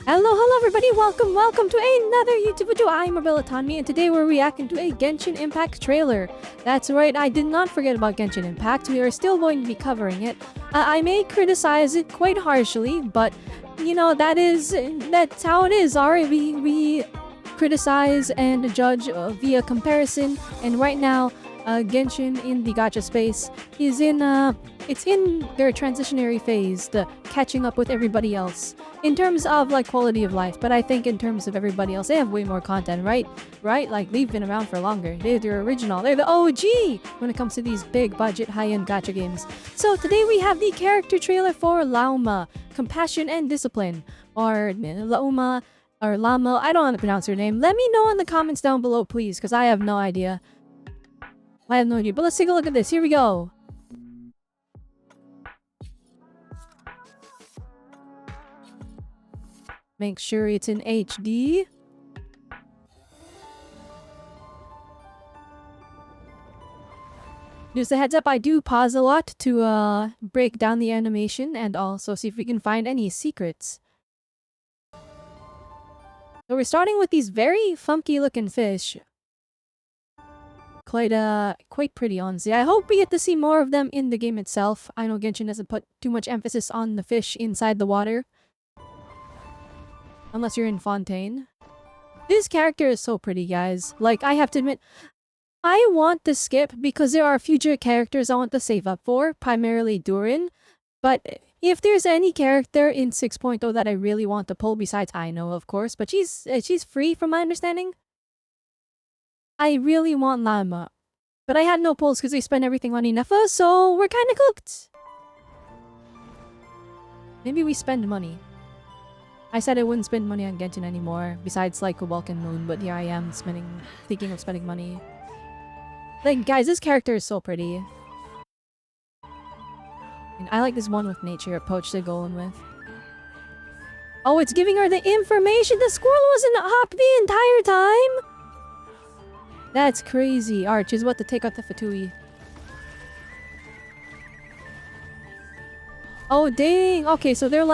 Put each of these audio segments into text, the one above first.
Hello everybody, welcome to another YouTube video. I'm Robelle, Autonomy, and today we're reacting to a Genshin Impact trailer. That's right, I did not forget about Genshin Impact. We are still going to be covering it. I may criticize it quite harshly, but you know, that's how it is. Alright, we criticize and judge via comparison, and right now Genshin in the gacha space is it's in their transitionary phase, the catching up with everybody else in terms of like quality of life. But I think in terms of everybody else, they have way more content, right? Like they've been around for longer. They're original. They're the OG when it comes to these big budget high-end gacha games. So today we have the character trailer for Lauma, Compassion and Discipline, or Lauma, or Lama. I don't know how to pronounce her name. Let me know in the comments down below, please, because I have no idea. But let's take a look at this. Here we go. Make sure it's in HD. Just a heads up, I do pause a lot to break down the animation and also see if we can find any secrets. So we're starting with these very funky looking fish. Quite pretty, honestly. I hope we get to see more of them in the game itself. I know Genshin doesn't put too much emphasis on the fish inside the water. Unless you're in Fontaine. This character is so pretty, guys. Like, I have to admit, I want to skip because there are future characters I want to save up for, primarily Durin. But if there's any character in 6.0 that I really want to pull, besides Aino, of course, but she's free from my understanding. I really want Lauma, but I had no pulls because we spent everything on Inefa, so we're kind of cooked. Maybe we spend money. I said I wouldn't spend money on Genshin anymore, besides like a Vulcan Moon, but here I am thinking of spending money. Like, guys, this character is so pretty. And I like this one with nature approach they're going with. Oh, it's giving her the information! The squirrel wasn't up the entire time? That's crazy. Arch is what to take out the Fatui. Oh, dang! Okay, so they're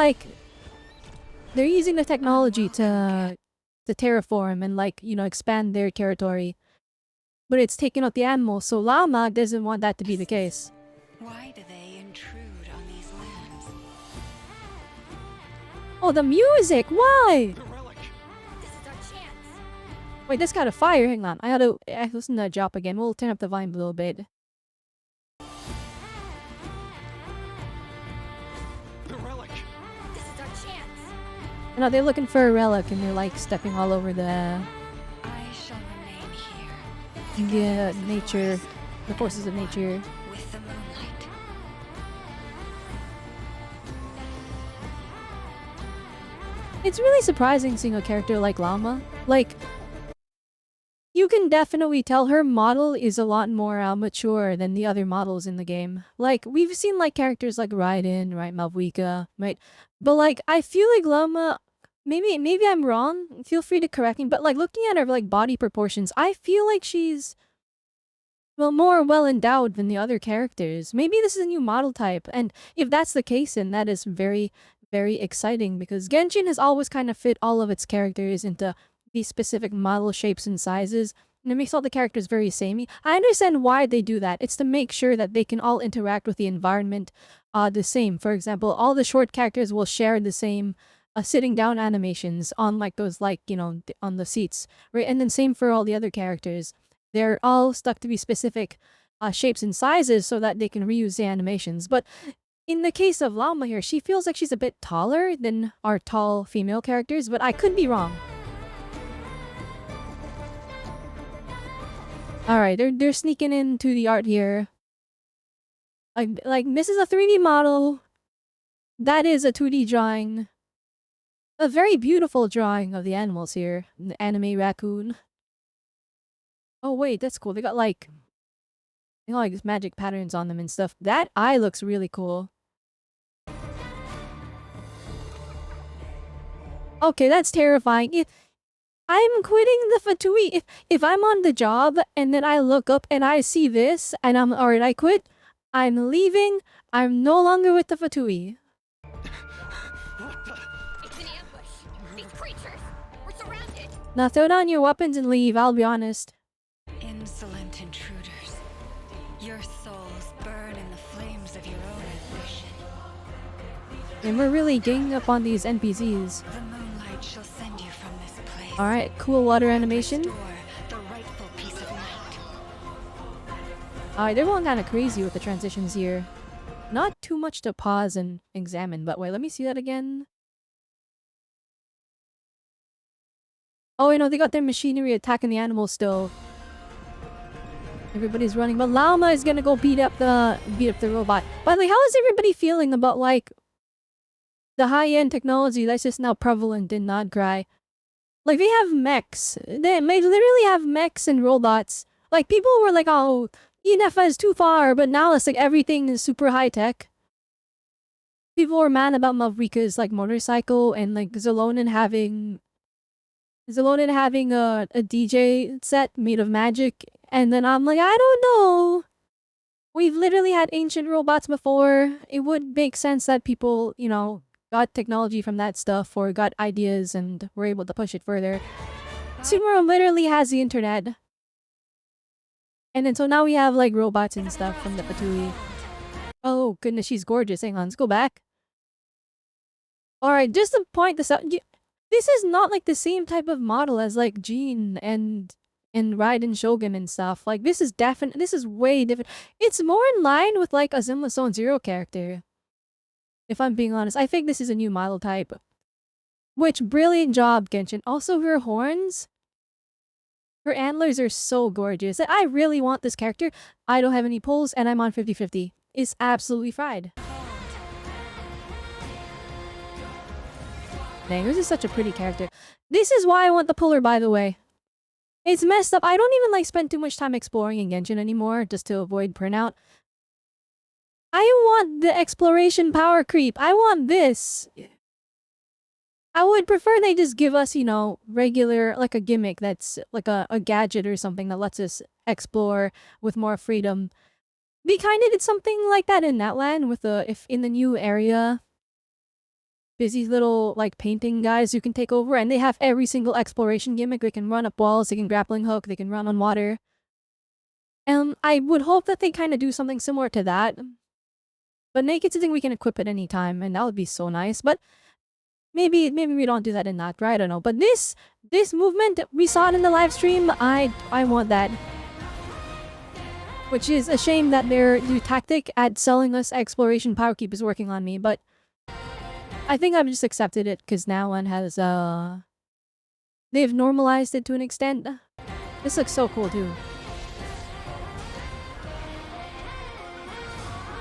using the technology to terraform and like, you know, expand their territory. But it's taking out the animals, so Lauma doesn't want that to be the case. Why do they intrude on these lands? Oh, the music! Why? This is our chance. Wait, this got a fire. Hang on. I had to listen to that drop again. We'll turn up the volume a little bit. The relic. This is our chance. I know they're looking for a relic and they're like stepping all over the I shall remain here. nature, the forces of nature. With the moonlight. It's really surprising seeing a character like Lauma. Like, you can definitely tell her model is a lot more mature than the other models in the game. Like, we've seen like characters like Raiden, right, Malvika, right? But like, I feel like Lauma, maybe I'm wrong, feel free to correct me, but like looking at her like body proportions, I feel like she's, well, more well-endowed than the other characters. Maybe this is a new model type, and if that's the case, then that is very, very exciting because Genshin has always kind of fit all of its characters into these specific model shapes and sizes, and it makes all the characters very samey. I understand why they do that. It's to make sure that they can all interact with the environment the same. For example, all the short characters will share the same sitting down animations on like those, like, you know, on the seats, right? And then same for all the other characters. They're all stuck to be specific shapes and sizes so that they can reuse the animations. But in the case of Lauma here, she feels like she's a bit taller than our tall female characters, but I could be wrong. Alright, they're sneaking into the art here. Like this is a 3D model. That is a 2D drawing. A very beautiful drawing of the animals here. The anime raccoon. Oh wait, that's cool. They got like these magic patterns on them and stuff. That eye looks really cool. Okay, that's terrifying. I'm quitting the Fatui. If I'm on the job and then I look up and I see this and I'm alright, I quit. I'm leaving. I'm no longer with the Fatui. It's an ambush. These creatures! We're surrounded! Now throw down your weapons and leave, I'll be honest. Insolent intruders. Your souls burn in the flames of your own ambition. And we're really ganging up on these NPCs. The moonlight shall send you from this place. Alright, cool water animation. Restore the rightful piece of light. Alright, they're going kind of crazy with the transitions here. Not too much to pause and examine, but wait, let me see that again. Oh, you know, they got their machinery attacking the animals still. Everybody's running, but Lauma is gonna go beat up the robot. By the way, how is everybody feeling about like the high-end technology that's just now prevalent in Nod-krai? Like they have mechs. They literally have mechs and robots. Like people were like, "Oh, ENF is too far," but now it's like everything is super high-tech. People were mad about Mavrika's like motorcycle and like Zalonin having a DJ set made of magic. And then I'm like, I don't know. We've literally had ancient robots before. It would make sense that people, you know, got technology from that stuff or got ideas and were able to push it further. Sumeru literally has the internet. And then so now we have like robots and stuff from the Patui. Oh goodness, she's gorgeous. Hang on, let's go back. Alright, just to point this out. This is not like the same type of model as like Jean and Raiden Shogun and stuff. Like this is way different. It's more in line with like a Zenless Zone Zero character. If I'm being honest, I think this is a new model type. Which, brilliant job, Genshin. Also, her horns, her antlers are so gorgeous. I really want this character. I don't have any pulls and I'm on 50-50. It's absolutely fried. Dang, this is such a pretty character. This is why I want the puller, by the way. It's messed up. I don't even like spend too much time exploring in Genshin anymore just to avoid burnout. I want the exploration power creep. I want this. I would prefer they just give us, you know, regular, like a gimmick that's like a gadget or something that lets us explore with more freedom. They kind of did something like that in Natlan with if in the new area, busy little like painting guys who can take over, and they have every single exploration gimmick. They can run up walls, they can grappling hook, they can run on water. And I would hope that they kind of do something similar to that. But naked thing we can equip at any time, and that would be so nice. But maybe we don't do that in Nod-krai, I don't know. But this movement, we saw it in the live stream. I want that. Which is a shame that their new tactic at selling us exploration power keep is working on me, but I think I've just accepted it because now one has they've normalized it to an extent. This looks so cool too.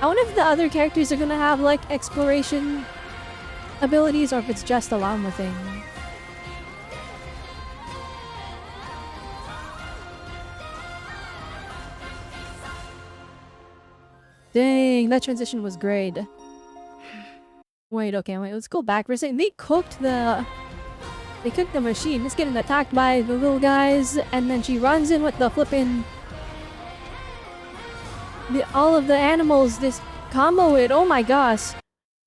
I wonder if the other characters are gonna have like exploration abilities or if it's just a Lauma thing. Dang, that transition was great. Wait, let's go back for a second. They cooked the machine. It's getting attacked by the little guys, and then she runs in with the flippin' all of the animals this combo it. Oh my gosh.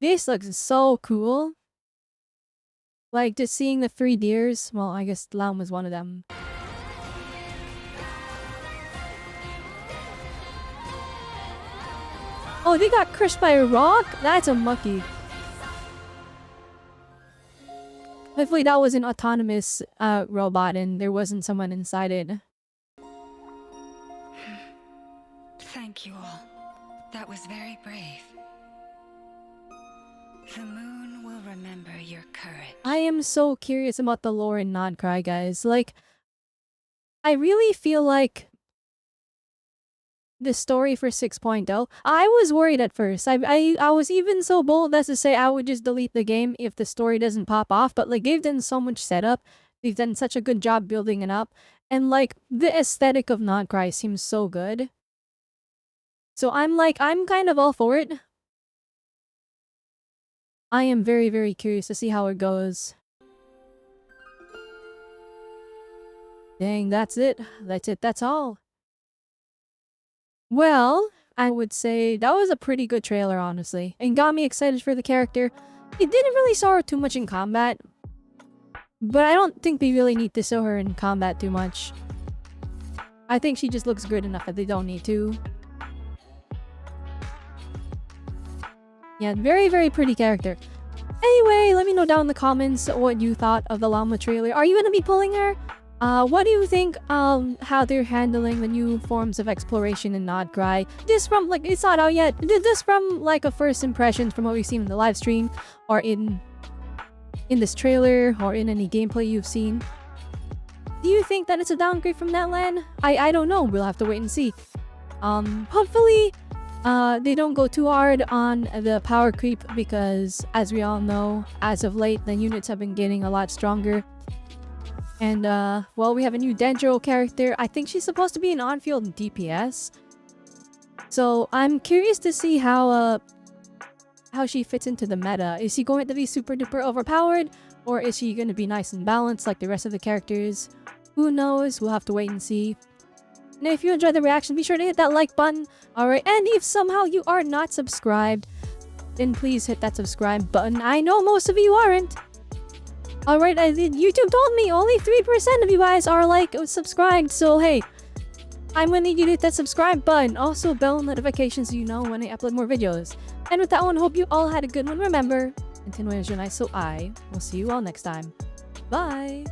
This looks so cool. Like just seeing the 3 deers. Well, I guess Laum was one of them. Oh, they got crushed by a rock? That's a mucky. Hopefully that was an autonomous robot and there wasn't someone inside it. Thank you all. That was very brave. The moon will remember your courage. I am so curious about the lore in Nod-krai, guys. Like, I really feel like the story for 6.0, I was worried at first. I was even so bold as to say I would just delete the game if the story doesn't pop off, but like they've done so much setup, they've done such a good job building it up, and like the aesthetic of Nod-krai seems so good. So I'm kind of all for it. I am very, very curious to see how it goes. Dang, that's it. That's all. Well, I would say that was a pretty good trailer, honestly. And got me excited for the character. It didn't really sorrow too much in combat. But I don't think we really need to show her in combat too much. I think she just looks good enough that they don't need to. Yeah, very, very pretty character. Anyway, let me know down in the comments what you thought of the Lauma trailer. Are you gonna be pulling her? What do you think how they're handling the new forms of exploration in Nod-krai? This from, like, it's not out yet. This from, like, a first impression from what we've seen in the live stream, or in this trailer, or in any gameplay you've seen. Do you think that it's a downgrade from that land? I don't know. We'll have to wait and see. Hopefully, they don't go too hard on the power creep because, as we all know, as of late, the units have been getting a lot stronger. And, well, we have a new Dendro character. I think she's supposed to be an on-field DPS. So, I'm curious to see how she fits into the meta. Is she going to be super duper overpowered? Or is she going to be nice and balanced like the rest of the characters? Who knows? We'll have to wait and see. And if you enjoyed the reaction, be sure to hit that like button. Alright, and if somehow you are not subscribed, then please hit that subscribe button. I know most of you aren't. Alright, YouTube told me only 3% of you guys are, like, subscribed. So, hey, I'm gonna need you to hit that subscribe button. Also, bell notifications so you know when I upload more videos. And with that one, hope you all had a good one. Remember, continuation is nice, so I will see you all next time. Bye!